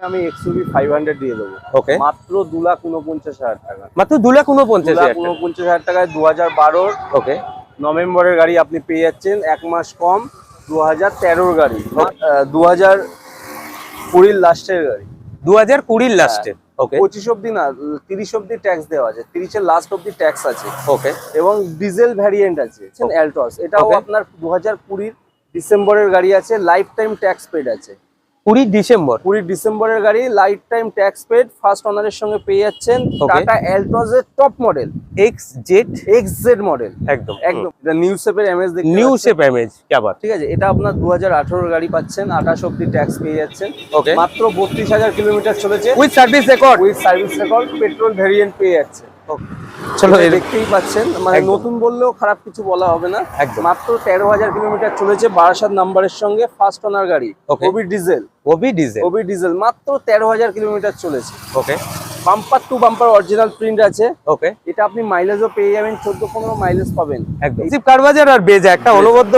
আমি XUV 500 দিয়ে দেবো। ওকে, মাত্র 2,49,000 টাকা। মাত্র 2,49,000 2,49,000 টাকায় 2012 ওকে, নভেম্বরের গাড়ি আপনি পেয়ে যাচ্ছেন, 1 মাস কম। 2013 গাড়ি, 2020 লাস্টের গাড়ি। 2020 লাস্টে। ওকে, 25 অব্দি না, 30 অব্দি ট্যাক্স দেওয়া আছে, 30 এর লাস্ট অব্দি ট্যাক্স আছে। ওকে, এবং ডিজেল ভ্যারিয়েন্ট আছে অ্যালটস, এটাও আপনার 2020 ডিসেম্বরের গাড়ি আছে, লাইফ টাইম ট্যাক্স পেড আছে। 20 ডিসেম্বর, 20 ডিসেম্বরের গাড়ি, lifetime tax paid, first ওনারের সঙ্গে পেয়ে যাচ্ছেন। টাটা অ্যালটস এর টপ মডেল XZ মডেল, একদম একদম এটা নিউ শেপের এমএজ, নিউ শেপ এমএজ क्या बात। ঠিক আছে, এটা আপনার 2018 গাড়ি পাচ্ছেন, 28 অব্দি ট্যাক্স পেয়ে যাচ্ছেন। ওকে, মাত্র 32,000 কিলোমিটার চলেছে, with service record, petrol variant পেয়ে যাচ্ছে। চলো দেখতেই পাচ্ছেন, মানে নতুন বললেও খারাপ কিছু বলা হবে না। একদম। মাত্র 13,000 কিলোমিটার চলেছে, 12 নাম্বারের সঙ্গে, ফার্স্ট ওনার গাড়ি, ওবি ডিজেল, মাত্র 13,000 কিলোমিটার চলেছে। Okay, bumper to bumper original print আছে। ওকে, এটা আপনি মাইলেজও পেয়ে যাবেন, 14-15 মাইলেজ পাবেন। একদম। কারবাজার আর বেজা একটা অনবদ্য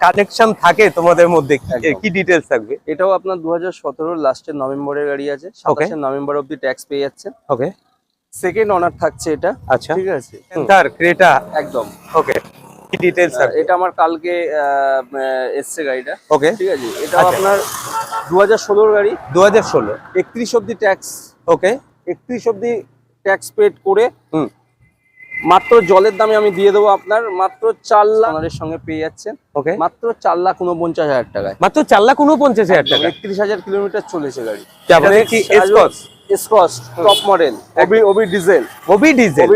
কানেকশন থাকে তোমাদের মধ্যে, কি ডিটেইলস থাকবে? এটাও আপনার 2017 লাস্টের নভেম্বরের গাড়ি আছে, 27 নভেম্বর অব্দি ট্যাক্স পেয়ে যাচ্ছেন। ওকে, সেকেন্ড অনার থাকছে এটা। আচ্ছা, ঠিক আছে, তার ক্রেটা, একদম। ওকে, কি ডিটেইলস থাকবে? এটা আমার কালকে এসছে গাড়িটা। ওকে, ঠিক আছে, এটা আপনার 2016 গাড়ি, 2016, 31 অব্দি ট্যাক্স। ওকে, 31 অব্দি ট্যাক্স পেড করে মাত্র জলের দামে আমি দিয়ে দেবো আপনার মাত্র 4 লাখ ওনারের সঙ্গে পেয়ে যাচ্ছেন। ওকে, মাত্র 4,49,000 টাকায়, মাত্র 4,49,000 টাকা। 31,000 কিলোমিটার চলেছে গাড়ি। তারপরে কি এসকস টপ মডেল, ওবি ডিজেল, ওবি ডিজেল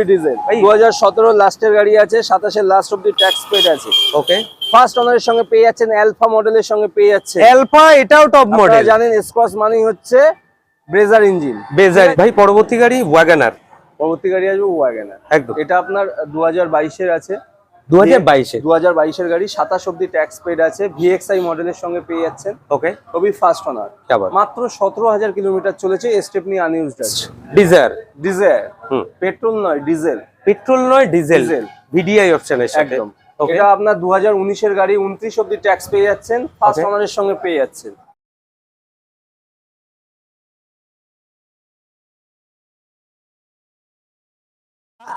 2017 লাস্টের গাড়ি আছে, 27 লাস্ট অব্দি ট্যাক্স পেড আছে। ওকে, ফার্স্ট ওনারের সঙ্গে পেয়ে যাচ্ছেন, অ্যালফা মডেলের সঙ্গে পেয়ে যাচ্ছে। অ্যালফা, এটাও টপ মডেল। জানেন এসকস মানেই হচ্ছে ব্রেজার ইঞ্জিন। বেজার ভাই। পরবর্তী গাড়ি ওয়াগনার, পরবর্তী গাড়ি আসবে ওয়াগনার, একদম। এটা আপনার 2022 এর আছে, 2022 এর গাড়ি, 27 অব্দি ট্যাক্স পেড আছে, VXI মডেলের সঙ্গে পেয়ে যাচ্ছেন। ওকে, খুবই ফার্স্ট ওনার, আবার মাত্র 17,000 কিলোমিটার চলেছে, স্টেপনি আনইউজড আছে। ডিজায়ার, পেট্রোল নয় ডিজেল, ডিজেল ভিডিআই অপশনের সাথে, একদম। এটা আপনার 2019 এর গাড়ি, 29 অব্দি ট্যাক্স পেয়ে যাচ্ছেন, ফার্স্ট ওনারের সঙ্গে পেয়ে যাচ্ছেন।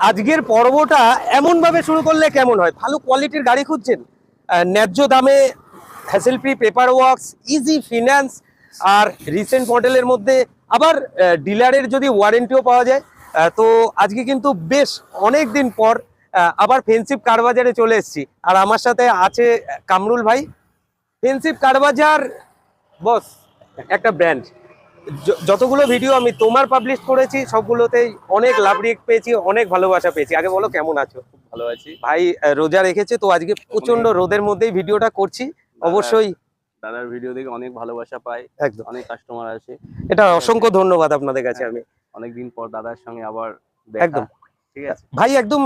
আজকের পর্বটা এমন ভাবে শুরু করলে কেমন হয়? ভালো কোয়ালিটির গাড়ি খুঁজছেন, ন্যায্য দামে, hassle free paper works, easy finance, আর রিসেন্ট মডেলের মধ্যে আবার ডিলারের যদি ওয়ারেন্টিও পাওয়া যায়, তো আজকে কিন্তু বেশ অনেক দিন পর আবার ফেন্সিপ কারবাজারে চলে এসেছি। আর আমার সাথে আছে কামরুল ভাই। ফেন্সিপ কারবাজার বস একটা ব্র্যান্ড, যতগুলো ভিডিও আমি তোমার পাবলিশ করেছি সবগুলোতেই অনেক লাভ রিয়েক্ট পেয়েছি, অনেক ভালোবাসা পেয়েছি। আগে বলো কেমন আছো? ভালো আছি ভাই। রোজা রেখেছে তো আজকে প্রচন্ড রোদের মধ্যেই ভিডিওটা করছি। অবশ্যই দাদার ভিডিও দেখে অনেক ভালোবাসা পাই, একদম, অনেক কাস্টমার আসে, এটা অসংখ্য ধন্যবাদ আপনাদের কাছে। আমি অনেকদিন পর দাদার সঙ্গে আবার একদম, ঠিক আছে ভাই, একদম।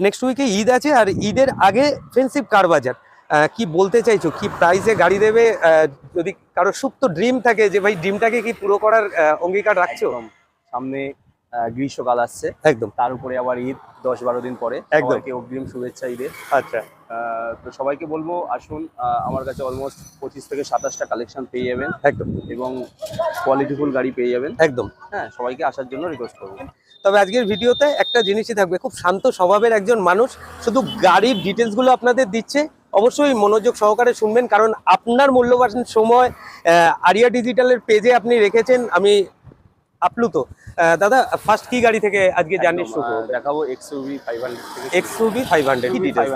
নেক্সট উইকে ঈদ আছে, আর ঈদের আগে ফেন্সিপ কারবাজার কি বলতে চাইছো? কি প্রাইসে গাড়ি দেবে? যদি কারো সুপ্ত ড্রিম থাকে যে ভাই ড্রিমটাকে কি পুরো করার অঙ্গীকার রাখছো? সামনে গ্রীষ্মকাল আসছে, একদম, তার উপরে আবার ঈদ 10-12 দিন পরে, একদম অগ্রিম শুভেচ্ছা ঈদের। আচ্ছা, তো সবাইকে বলবো আসুন, আমার কাছে অলমোস্ট 25 থেকে 27টা কালেকশন পেয়ে যাবেন, একদম, এবং কোয়ালিটিফুল গাড়ি পেয়ে যাবেন, একদম। হ্যাঁ, সবাইকে আসার জন্য রিকোয়েস্ট করবো। তবে আজকের ভিডিওতে একটা জিনিসই থাকবে, খুব শান্ত স্বভাবের একজন মানুষ, শুধু গাড়ির ডিটেলসগুলো আপনাদের দিচ্ছে। অবশ্যই মনোযোগ সহকারে শুনবেন, কারণ আপনার মূল্যবান সময় আরিয়া ডিজিটালের পেজে আপনি রেখেছেন। আমি আপ্লুত। দাদা, ফার্স্ট কি গাড়ি থেকে আজকে জার্নি শুরু করব? দেখাবো XUV 500 থেকে। XUV 500 কি ডিটেইলস?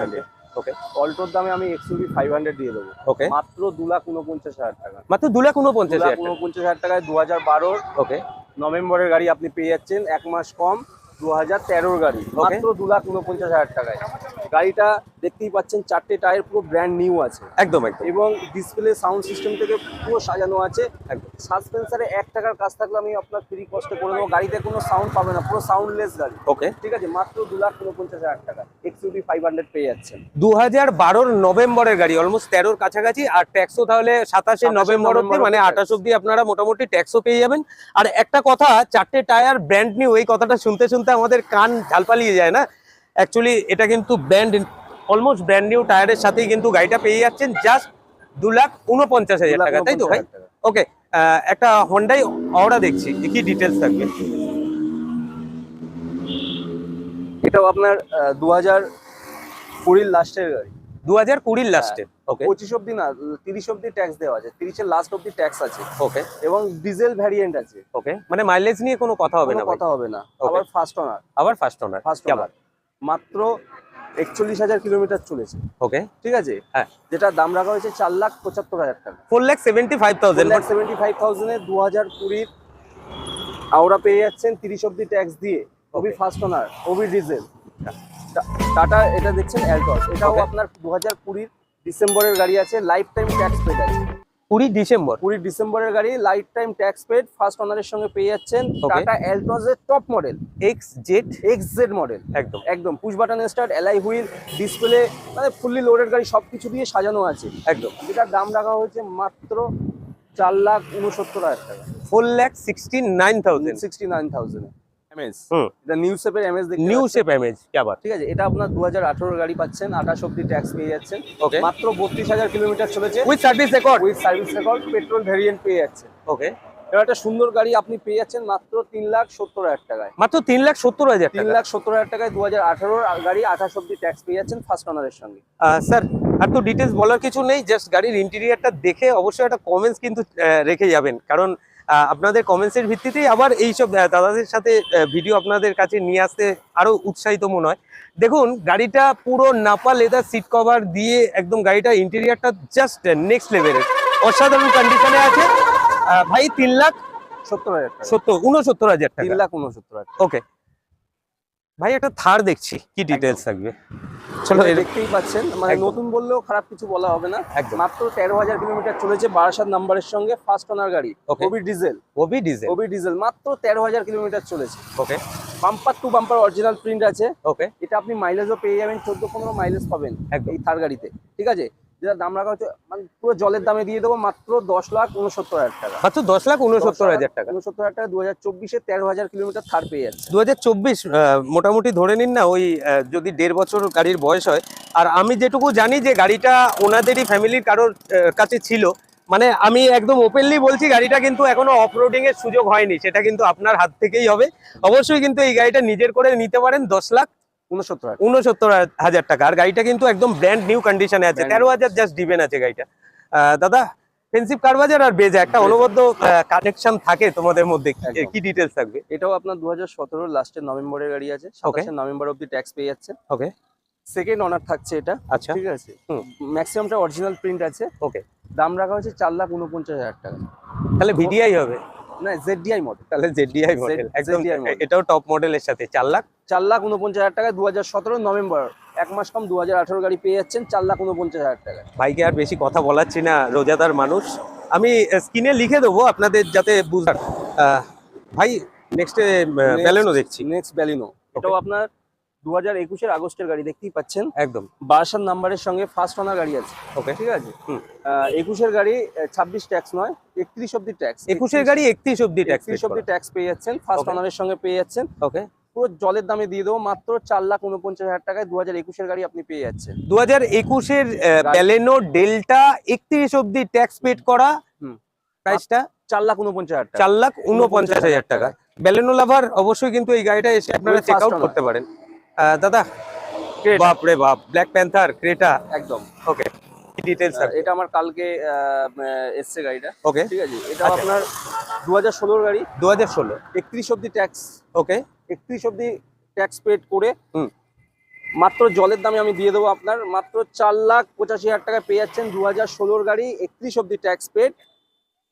ওকে, অল্টোর দামে আমি XUV 500 দিয়ে দেবো। ওকে, মাত্র 2,49,000 টাকা, মাত্র 2,49,000 টাকায় 2012 ওকে নভেম্বরের গাড়ি আপনি পেয়ে যাচ্ছেন, 1 মাস কম। 2013 গাড়ি, মাত্র 2,49,000 টাকায়। গাড়িটা দেখতেই পাচ্ছেন, 4টে টায়ার পুরো ব্র্যান্ড নিউ আছে, একদম একদম, এবং ডিসপ্লে সাউন্ড সিস্টেম থেকে পুরো সাজানো আছে, একদম। সাসপেন্সারে 1 টাকার কাজ থাকলে আমি আপনার ফ্রি কস্টে করে দেবো। গাড়িতে কোনো সাউন্ড পাবে না, পুরো সাউন্ডলেস গাড়ি। ওকে, ঠিক আছে, মাত্র 2,49,000 টাকা XUV 500 পেয়ে যাচ্ছেন। 2012 নভেম্বরের গাড়ি, অলমোস্ট 13-র কাছাকাছি। আর ট্যাক্সও তাহলে 27 নভেম্বর অব্দি, মানে 28 অব্দি আপনারা মোটামুটি ট্যাক্সও পেয়ে যাবেন। আর একটা কথা, 4টে টায়ার ব্র্যান্ড নিউ, এই কথাটা শুনতে শুনতে আমাদের কান ঝাল পালিয়ে যায় না? অ্যাকচুয়ালি এটা কিন্তু অলমোস্ট ব্র্যান্ড নিউ টায়ারের সাথেই কিন্তু গাড়িটা পেয়ে যাচ্ছেন জাস্ট 2,49,000 টাকা, তাই তো ভাই? ওকে, একটা হন্ডাই অরা দেখছি, কি ডিটেলস থাকবে? এটাও আপনার 2020 লাস্টের গাড়ি। 2020 লাস্টে। ওকে 25 অব্দি না, 30 অব্দি ট্যাক্স দেওয়া আছে, 30 লাস্ট অব্দি ট্যাক্স আছে। ওকে এবং ডিজেল ভ্যারিয়েন্ট আছে। ওকে, মানে মাইলেজ নিয়ে কোনো কথা হবে কোনো না ভাই? কথা হবে না। Okay. আবার ফার্স্ট ওনার। আবার ফার্স্ট ওনার। মাত্র 41,000 কিলোমিটার চলেছে। ওকে ঠিক আছে, হ্যাঁ। যেটা দাম রাখা হয়েছে 4,75,000 টাকা। 4,75,000। 4,75,000 এ 2020 আওরা পেয়ে যাচ্ছেন 30 অব্দি ট্যাক্স দিয়ে। ওবি Okay. ফার্স্ট ওনার, ওবি ডিজেল। টাটা এটা দেখছেন অ্যালটস, এটাও Okay. আপনার 2020 ডিসেম্বরের গাড়ি আছে, লাইফ টাইম ট্যাক্স পেড আছে। 20 ডিসেম্বর। 20 ডিসেম্বরের গাড়ি, lifetime tax paid, first ওনারের সঙ্গে পেয়ে যাচ্ছেন। Okay. টাটা অ্যালটস এর টপ মডেল, XZ মডেল। একদম একদম push button start, ally wheel, display, মানে ফুললি লোডেড গাড়ি, সবকিছু দিয়ে সাজানো আছে। একদম। যেটার দাম রাখা হয়েছে মাত্র 4,69,000 টাকা। 4,69,000। 69,000 এমএস। হুম। এটা নিউ শেপের এমএস দেখতে নিউ পাচ্ছেন। শেপ এমএজ, কি আবার? ঠিক আছে, এটা আপনার 2018 গাড়ি পাচ্ছেন, 28 অব্দি ট্যাক্স পেয়ে যাচ্ছেন। Okay. মাত্র 32,000 কিলোমিটার চলেছে, with service record. With service record, petrol variant পেয়ে যাচ্ছেন। ওকে, এবার একটা সুন্দর গাড়ি আপনি পেয়ে যাচ্ছেন মাত্র 3,70,000 টাকায়। মাত্র 3,70,000 টাকা। 3,70,000 টাকায় 2018 গাড়ি, 28 অব্দি ট্যাক্স পেয়ে যাচ্ছেন ফার্স্ট ওনারের সঙ্গে। স্যার, আর তো ডিটেলস বলার কিছু নেই, জাস্ট গাড়ির ইন্টেরিয়রটা দেখে অবশ্যই একটা কমেন্টস কিন্তু রেখে যাবেন, কারণ আপনাদের কমেন্টসের ভিত্তিতেই আবার এইসব দাদাদের সাথে ভিডিও আপনাদের কাছে নিয়ে আসতে আরো উৎসাহিত মনে হয়। দেখুন, গাড়িটা পুরো নাপা লেদার সিট কভার দিয়ে একদম, গাড়িটা ইন্টেরিয়রটা জাস্ট নেক্সট লেভেলের, অসাধারণ কন্ডিশনে আছে। ভাই 3,70,000 টাকা। 69,000 টাকা। 3,69,000 ওকে ভাই, একটা থার দেখছি, কি ডিটেলস থাকবে? চলো চলো, দেখতেই পাচ্ছেন, মানে একদম। নতুন বললেও খারাপ কিছু বলা হবে না। একদম। মাত্র 13,000 কিলোমিটার চলেছে, 12 নাম্বারের সঙ্গে, ফার্স্ট ওনার গাড়ি, Okay. ওবি ডিজেল। ওবি ডিজেল। ওবি ডিজেল মাত্র 13,000 কিলোমিটার চলেছে। Okay bumper to bumper original print আছে। ওকে এটা আপনি মাইলেজও পেয়ে যাবেন, 14-15 মাইলেজ পাবেন একদম। এই থার গাড়িতে। ঠিক আছে, যেটা দাম রাখা হচ্ছে মানে পুরো জলের দামে দিয়ে দেবো মাত্র 10,69,000 টাকা। মাত্র 10,69,000 টাকা। 69,000 টাকা 2024-এ 13,000 কিলোমিটার থার পেয়ে যাচ্ছে। 2024 মোটামুটি ধরে নিন না, ওই যদি 1.5 বছর গাড়ির বয়স হয়। আর আমি যেটুকু জানি যে গাড়িটা ওনাদেরই ফ্যামিলির কারোর কাছে ছিল, মানে আমি একদম ওপেনলি বলছি, গাড়িটা কিন্তু এখনো অফরোডিং এর সুযোগ হয়নি, সেটা কিন্তু আপনার হাত থেকেই হবে। অবশ্যই কিন্তু এই গাড়িটা নিজের করে নিতে পারেন 10,69,000 টাকা। আর গাড়িটা কিন্তু একদম ব্র্যান্ড নিউ কন্ডিশনে আছে, Brand 13,000 জাস্ট ডিভেন আছে গাড়িটা। দাদা, ফেন্সিভ কারবাজার আর বেজা একটা অনবদ্য কানেকশন থাকে তোমাদের মধ্যে, একদম। কি ডিটেলস থাকবে? এটাও আপনার 2017 লাস্টের নভেম্বরের গাড়ি আছে, 27 নভেম্বর অব্দি ট্যাক্স পেয়ে যাচ্ছে। ওকে সেকেন্ড অনার থাকছে এটা। আচ্ছা ঠিক আছে, হুম ম্যাক্সিমামটা অরিজিনাল প্রিন্ট আছে। ওকে, দাম রাখা হয়েছে 4,49,000 টাকা। তাহলে ভিডিআই হবে, না, ZDI মডেল। তাহলে জেডিআই মডেল একদম, ZDI model। এটাও টপ মডেলের সাথে 4 লাখ। 4,49,000 টাকায় 2017 নভেম্বর, এক মাস কম, 2018 গাড়ি পেয়ে যাচ্ছেন 4,49,000 টাকা। ভাইকে আর বেশি কথা বলাচ্ছি না, রোজাদার মানুষ। আমি স্ক্রিনে লিখে দেবো আপনাদের যাতে বুঝার। ভাই নেক্সটে ব্যালেনো দেখছি। নেক্সট ব্যালিনো, এটাও আপনার 2021-এর আগস্টের গাড়ি, দেখতেই পাচ্ছেন। একদম 22 নাম্বারের সঙ্গে ফার্স্ট ওনার গাড়ি আছে। ওকে ঠিক আছে, হুম 21-এর গাড়ি 26 ট্যাক্স নয়, 31 অব্দি ট্যাক্স। 21-এর গাড়ি 31 অব্দি ট্যাক্স 31 অব্দি ট্যাক্স পেয়ে যাচ্ছেন, ফার্স্ট Okay. ওনারের সঙ্গে পেয়ে যাচ্ছেন। ওকে। পুরো জলের দামে দিয়ে দেবো মাত্র 4,49,000 টাকায় 2021-এর গাড়ি আপনি পেয়ে যাচ্ছেন। 2021-এর ব্যালেনো ডেল্টা 31 অব্দি ট্যাক্স পেড করা, হুম। প্রাইসটা 4,49,000 টাকা। 4,49,000 টাকা। ব্যালেনো লাভার অবশ্যই কিন্তু এই গাড়িটা এসে আপনারা With check first out owner। করতে পারেন। দাদা, Creta। বাপ রে বাপ, ব্ল্যাক প্যান্থার ক্রেটা। একদম। ওকে, কি ডিটেইলস আছে? এটা আমার কালকে এসছে গাড়িটা। ওকে ঠিক আছে, এটা আচ্ছা। আপনার 2016 গাড়ি, 2016 31 অব্দি ট্যাক্স, ওকে 31 অব্দি ট্যাক্স পেড করে হুম মাত্র জলের দামে আমি দিয়ে দেবো আপনার মাত্র 4,85,000 টাকা পেয়ে যাচ্ছেন। 2016 গাড়ি, 31 অব্দি ট্যাক্স পেড,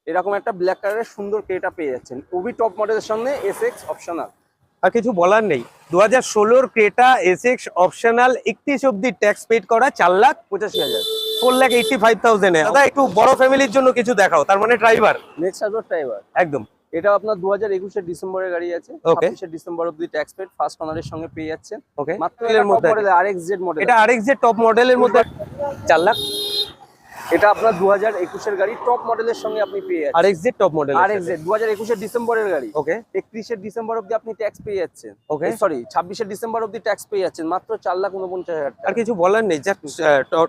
এরকম একটা ব্ল্যাক কালারের সুন্দর ক্রেটা পেয়ে যাচ্ছেন, ওবি টপ মডেলের সঙ্গে SX অপশনাল। আর কিছু বলার নেই। 2016 ক্রেটা SX অপশনাল, 31 অব্দি ট্যাক্স পেড করা, 4,85,000। 4,85,000 দাদা, একটু বড় ফ্যামিলির জন্য কিছু দেখাও, তার মানে ড্রাইভার। নেক্সট আসবে ড্রাইভার। একদম এটা আপনার 2021-এর ডিসেম্বরের গাড়ি আছে, Okay. 26 ডিসেম্বর অব্দি ট্যাক্স পেড, ফার্স্ট ওনারের সঙ্গে পেয়ে যাচ্ছেন। ওকে, মাত্র এর মধ্যে মডেল RXZ মডেল। এটা RXZ টপ মডেলের মধ্যে 4 লাখ। এটা আপনার 2021-এর গাড়ি, টপ মডেলের সঙ্গে আপনি পেয়ে যাচ্ছেন। RXZ টপ মডেল RXZ 2021-এর ডিসেম্বরের গাড়ি, ওকে 31 ডিসেম্বর অব্দি আপনি ট্যাক্স পেয়ে যাচ্ছেন। ওকে, সরি, 26 ডিসেম্বর অব্দি ট্যাক্স পেয়ে যাচ্ছেন মাত্র 4,49,000 আর টাকা। কিছু বলার নেই, জাস্ট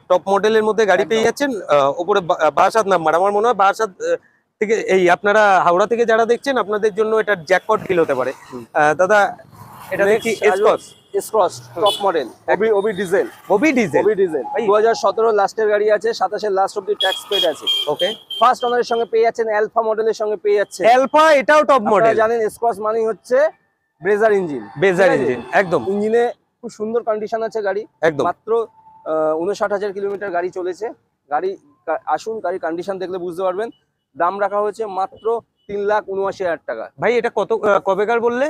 টপ মডেলের মধ্যে গাড়ি পেয়ে যাচ্ছেন। উপরে 62 নাম্বার, আমার মনে হয় 62 থেকে এই আপনারা হাওড়া থেকে যারা দেখছেন আপনাদের জন্য এটা জ্যাকপট ফিল হতে পারে। দাদা এটা দেখি এসকস এসকস টপ মডেল ওবি ডিজেল ওবি ডিজেল। ওবি ডিজেল 2017 লাস্টের গাড়ি আছে, 27 লাস্ট অবধি ট্যাক্স পেড আছে। ওকে, ফার্স্ট ওনারের সঙ্গে পেয়ে যাচ্ছেন, অ্যালফা মডেলের সঙ্গে পেয়ে যাচ্ছেন। অ্যালফা এটাও টপ আপনারা মডেল, জানেন এসকস মানে হচ্ছে ব্রেজার ইঞ্জিন। বেজার ইঞ্জিন একদম, ইঞ্জিনে খুব সুন্দর কন্ডিশন আছে গাড়ি, একদম। মাত্র 59,000 কিলোমিটার গাড়ি চলেছে। গাড়ি আসুন, গাড়ি কন্ডিশন দেখলে বুঝতে পারবেন। দাম রাখা হয়েছে মাত্র 3,79,000 টাকা। ভাই এটা কত কবেকার বললে?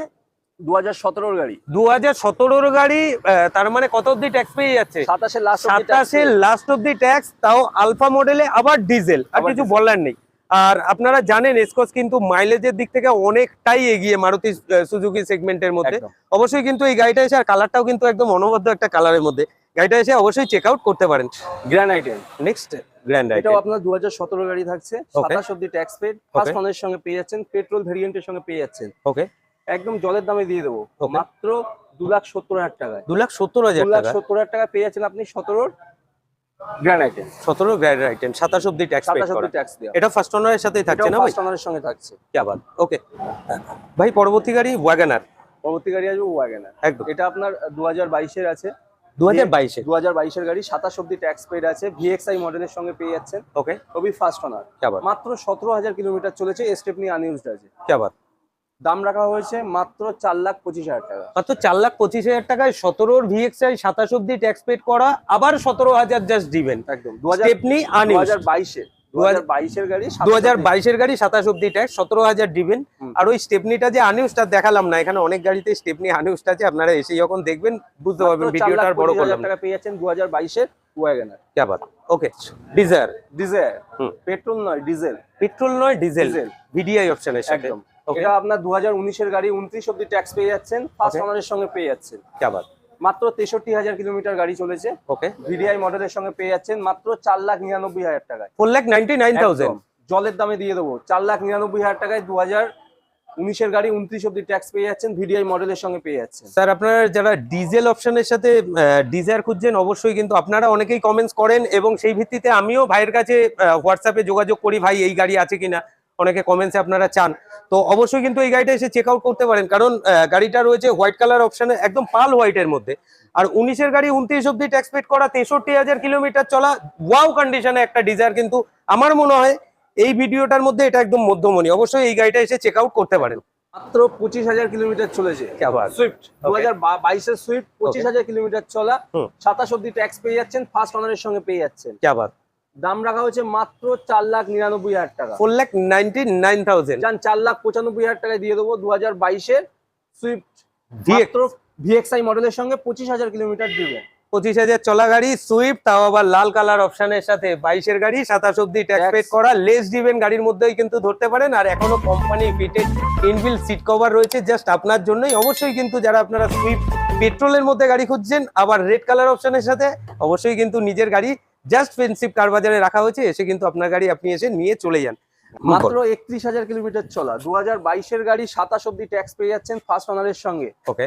2017 গাড়ি, 2017 গাড়ি, তার মানে কত অবধি ট্যাক্স পেয়ে যাচ্ছে? 27 লাস্ট 27 লাস্ট অবধি ট্যাক্স, তাও আলফা মডেলে আবার ডিজেল, আর আবার কিছু diesel। বলার নেই। আর আপনারা জানেন এসকস কিন্তু মাইলেজের দিক থেকে অনেকটাই এগিয়ে মারুতি সুজুকি সেগমেন্টের মধ্যে। একদম। অবশ্যই কিন্তু এই গাড়িটা এসে, আর কালারটাও কিন্তু একদম অনবদ্য একটা কালারের মধ্যে, গাড়িটা এসে অবশ্যই চেক আউট করতে পারেন। Grand item, next grand item, এটাও আপনার 2017 গাড়ি থাকছে, 27 অবধি ট্যাক্স পেড। ফার্স্ট ওনারের সঙ্গে পেয়ে যাচ্ছেন, পেট্রোল ভেরিয়েন্টের সঙ্গে পেয়ে যাচ্ছেন। ওকে, একদম জলের দামে দিয়ে দেবো, Okay। মাত্র 2,70,000 টাকায়। 2,70,000 টাকা, 2,70,000 টাকা পেয়ে যাচ্ছেন আপনি 17 গ্র্যান্ড আইটেম। 17 গ্র্যান্ড আইটেম, 27 অবধি ট্যাক্স পেড 27 করা। অবধি ট্যাক্স দেওয়া, এটা ফার্স্ট ওনারের সাথেই থাকছে না ভাই? ফার্স্ট ওনারের সঙ্গে থাকছে। কি আবার, ওকে। ভাই পরবর্তী গাড়ি ওয়াগনার, পরবর্তী গাড়ি আসবে ওয়াগনার। একদম এটা আপনার 2022 এর আছে, 2022 এ। 2022 এর গাড়ি, 27 অবধি ট্যাক্স পেড আছে। ভিএক্সআই মডেলের সঙ্গে পেয়ে যাচ্ছেন, ওকে, খুবই ফার্স্ট ওনার। কি আবার, মাত্র 17,000 কিলোমিটার চলেছে, স্টেপনি আনইউজড আছে। কি আবার, দাম রাখা হয়েছে মাত্র 4,25,000 টাকা। মাত্র 4,25,000 টাকায় 17 ভিএক্সআই 27 অবধি ট্যাক্স পেড করা, আবার 17,000 জাস্ট দিবেন। একদম স্টেপনি আনইউজড, 2022 এর গাড়ি, 2022 এর গাড়ি, 27 অবধি ট্যাক্স, 17,000 দিবেন। আর ওই স্টেপনিটা যে আনইউজড দেখালাম না, এখানে অনেক গাড়িতে স্টেপনি আনইউজড আছে, আপনারা এসে যখন দেখবেন বুঝতে পারবেন, ভিডিওটা আর বড় করলাম না। টাকা পেয়ে যাচ্ছেন 2022 এর ওয়াগনার। কি আবার, ওকে। ডিজায়ার, ডিজেল, হুম। পেট্রোল নয় ডিজেল, পেট্রোল নয় ডিজেল, ডিজেল। ভিডিআই অপশনের সাথে। একদম। ওকে, এটা আপনার 2019 এর গাড়ি, 29 অবধি ট্যাক্স পেয়ে যাচ্ছেন, ফার্স্ট Okay। ওনারের সঙ্গে পেয়ে যাচ্ছেন। কি আবার, মাত্র 63,000 কিলোমিটার গাড়ি চলেছে, ওকে। ভিডিআই মডেলের সঙ্গে পেয়ে যাচ্ছেন মাত্র 4,99,000 টাকায়। 4,99,000, একদম। জলের দামে দিয়ে দেবো 4,99,000 টাকায়। 2019 এর গাড়ি, 29 অবধি ট্যাক্স পেয়ে যাচ্ছেন, ভিডিআই মডেলের সঙ্গে পেয়ে যাচ্ছেন। স্যার আপনারা যারা ডিজেল অপশনের সাথে ডিজায়ার খুঁজছেন, অবশ্যই কিন্তু আপনারা অনেকেই কমেন্টস করেন, এবং সেই ভিত্তিতে আমিও ভাইয়ের কাছে হোয়াটসঅ্যাপে যোগাযোগ করি, ভাই এই গাড়ি আছে কিনা, অনেকে কমেন্টসে আপনারা চান। তো অবশ্যই কিন্তু এই গাড়িটা এসে চেক আউট করতে পারেন, কারণ গাড়িটা রয়েছে হোয়াইট কালার অপশনে, একদম পাল হোয়াইটের মধ্যে। আর 19 এর গাড়ি, 29 অবধি ট্যাক্স পেড করা, 63,000 কিলোমিটার চলা, ওয়াও কন্ডিশনে একটা ডিজায়ার। কিন্তু আমার মনে হয় এই ভিডিওটার মধ্যে এটা একদম মধ্যমণি, অবশ্যই এই গাড়িটা এসে চেক আউট করতে পারেন। মাত্র 25,000 কিলোমিটার চলেছে, কি আবার, সুইফট 2022 এর সুইফট, 25,000 কিলোমিটার চলা, হুম। 27 অবধি ট্যাক্স পেয়ে যাচ্ছেন, ফার্স্ট ওনারের সঙ্গে পেয়ে যাচ্ছেন। কি আবার, দাম রাখা হয়েছে মাত্র 4,99,000 টাকা। 4,99,000, যান 4,95,000 টাকায় দিয়ে দেবো 2022 এর সুইফট, VX মাত্র ভিএক্সআই মডেলের সঙ্গে 25,000 কিলোমিটার দিবেন। 25,000 চলা গাড়ি, সুইফট, তাও আবার লাল কালার অপশনের সাথে, 22 এর গাড়ি, 27 অবধি ট্যাক্স পেড করা, লেস দিবেন গাড়ির মধ্যেই কিন্তু ধরতে পারেন। আর এখনো company fitted inbuilt seat cover রয়েছে জাস্ট আপনার জন্যই। অবশ্যই কিন্তু যারা আপনারা সুইফট পেট্রোলের মধ্যে গাড়ি খুঁজছেন, আবার রেড কালার অপশনের সাথে, অবশ্যই কিন্তু নিজের গাড়ি জাস্ট ফেন্সিপ কার বাজারে রাখা হয়েছে, এসে কিন্তু আপনার গাড়ি আপনি এসে নিয়ে চলে যান। মাত্র 31,000 কিলোমিটার চলা, 2022 এর গাড়ি, 27 অবধি ট্যাক্স পেয়ে যাচ্ছেন, ফার্স্ট ওনারের সঙ্গে। ওকে,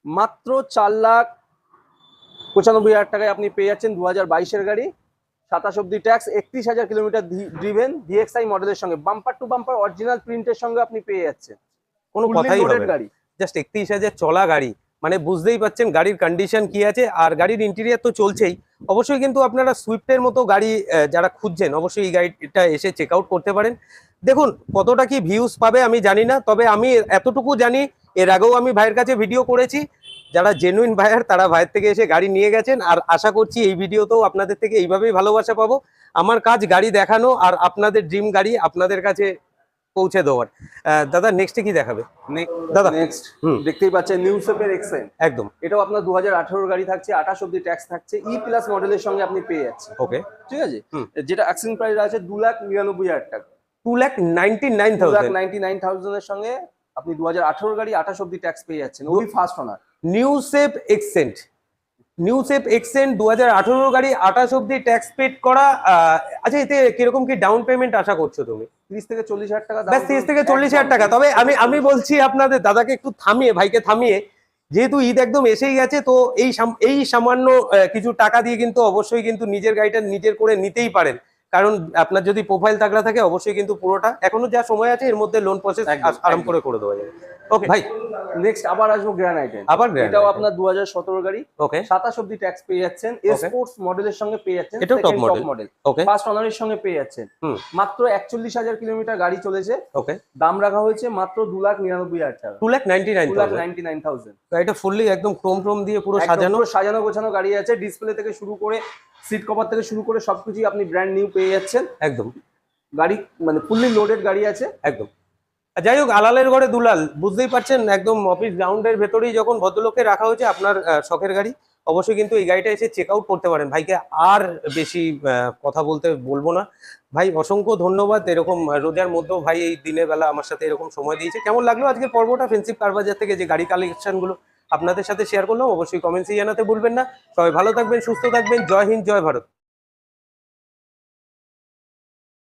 মাত্র 4,95,000 টাকায় আপনি পেয়ে যাচ্ছেন 2022 এর গাড়ি, 27 অবধি ট্যাক্স, 31,000 কিলোমিটার ড্রিভেন, ভিএক্সআই মডেলের সঙ্গে, বাম্পার টু বাম্পার অরিজিনাল প্রিন্টের সঙ্গে আপনি পেয়ে যাচ্ছেন। কোনো Fully কথাই loaded হবে না, গাড়ি। জাস্ট 31,000 চলা গাড়ি, মানে বুঝতেই পাচ্ছেন গাড়ির কন্ডিশন কি আছে। আর গাড়ির ইন্টেরিয়ার তো চলছেই। অবশ্যই কিন্তু আপনারা সুইফটের মতো গাড়ি যারা খুঁজছেন, অবশ্যই এই গাড়িটা এসে চেক আউট করতে পারেন। দেখুন কতটা কি ভিউজ পাবে আমি জানি না, তবে আমি এতটুকু জানি, এর আগেও আমি ভাইয়ের কাছে ভিডিও করেছি, যারা জেনুইন ভাইয়ার তারা ভাইয়ের থেকে এসে গাড়ি নিয়ে গেছেন। আর আশা করছি এই ভিডিওতেও আপনাদের থেকে এইভাবেই ভালোবাসা পাবো। আমার কাজ গাড়ি দেখানো, আর আপনাদের ড্রিম গাড়ি আপনাদের কাছে পৌঁছে দেওয়ার। দাদা নেক্সটে কি দেখাবে দাদা? নেক্সট হুম। দেখতেই পাচ্ছেন নিউ শেপের এক্সেন্ট, একদম, এটাও আপনার 2018 গাড়ি থাকছে, 28 অবধি ট্যাক্স থাকছে, ই প্লাস মডেলের সঙ্গে আপনি পেয়ে যাচ্ছেন। ওকে। ঠিক আছে, হুম। যেটা অ্যাক্সিং প্রাইস আছে 2,99,000 টাকা। 2,99,000, 2,99,000 এর সঙ্গে আপনি 2018 গাড়ি, 28 অবধি ট্যাক্স পেয়ে যাচ্ছেন, ওই first owner. New shape Xcent, new shape Xcent 2018 গাড়ি, 28 অবধি ট্যাক্স পেড করা। আচ্ছা, এতে কিরকম কি ডাউন পেমেন্ট আশা করছো তুমি? 30 থেকে 40,000 টাকা। ব্যাস 30 থেকে 40,000 টাকা। তবে আমি বলছি আপনাদের দাদাকে একটু থামিয়ে, ভাইকে থামিয়ে, যেহেতু ঈদ একদম এসেই গেছে, তো এই সামান্য কিছু টাকা দিয়ে কিন্তু অবশ্যই কিন্তু নিজের গাড়িটা নিজের করে নিতেই পারেন। কারণ আপনার যদি প্রোফাইল তাগড়া থাকে অবশ্যই কিন্তু পুরোটা এখনো যা সময় আছে এর মধ্যে লোন প্রসেস একদম, আরাম একদম। করে দেওয়া যাবে। ওকে ভাই, নেক্সট আবার আসবো গ্র্যানাইটে। আবার Granite এটাও Item। আপনার 2017 গাড়ি, ওকে 27 অব্দি ট্যাক্স পেয়ে যাচ্ছেন, স্পোর্টস মডেলের সঙ্গে পেয়ে যাচ্ছেন, এটাও top second top model. Model, okay first অনারের সঙ্গে পেয়ে যাচ্ছেন। হুম মাত্র 41,000 কিলোমিটার গাড়ি চলেছে, ওকে দাম রাখা হয়েছে মাত্র 2,99,000 টাকা, 2,99,000। 2,99,000। গাড়িটা ফুললি একদম ক্রোম দিয়ে পুরো একদম সাজানো। পুরো সাজানো গোছানো গাড়ি আছে, ডিসপ্লে থেকে শুরু করে সিট কভার থেকে শুরু করে সবকিছুই আপনি ব্র্যান্ড নিউ পেয়ে যাচ্ছেন। একদম গাড়ি মানে ফুললি লোডেড গাড়ি আছে। একদম। আর যাই হোক, আলালের ঘরে দুলাল, বুঝতেই পারছেন একদম অফিস গ্রাউন্ডের ভেতরেই যখন ভদ্রলোককে রাখা হয়েছে আপনার শখের গাড়ি, অবশ্যই কিন্তু এই গাড়িটা এসে চেক আউট করতে পারেন। ভাইকে আর বেশি কথা বলতে বলবো না। ভাই অসংখ্য ধন্যবাদ, এরকম রোজার মধ্যেও ভাই এই দিনের বেলা আমার সাথে এরকম সময় দিয়েছে। কেমন লাগলো আজকের পর্বটা ফেন্সিভ কার বাজার থেকে যে গাড়ি কালেকশনগুলো আপনাদের সাথে শেয়ার করলাম, অবশ্যই কমেন্টসে জানাতে ভুলবেন না। সবাই ভালো থাকবেন, সুস্থ থাকবেন। জয় হিন্দ, জয় ভারত।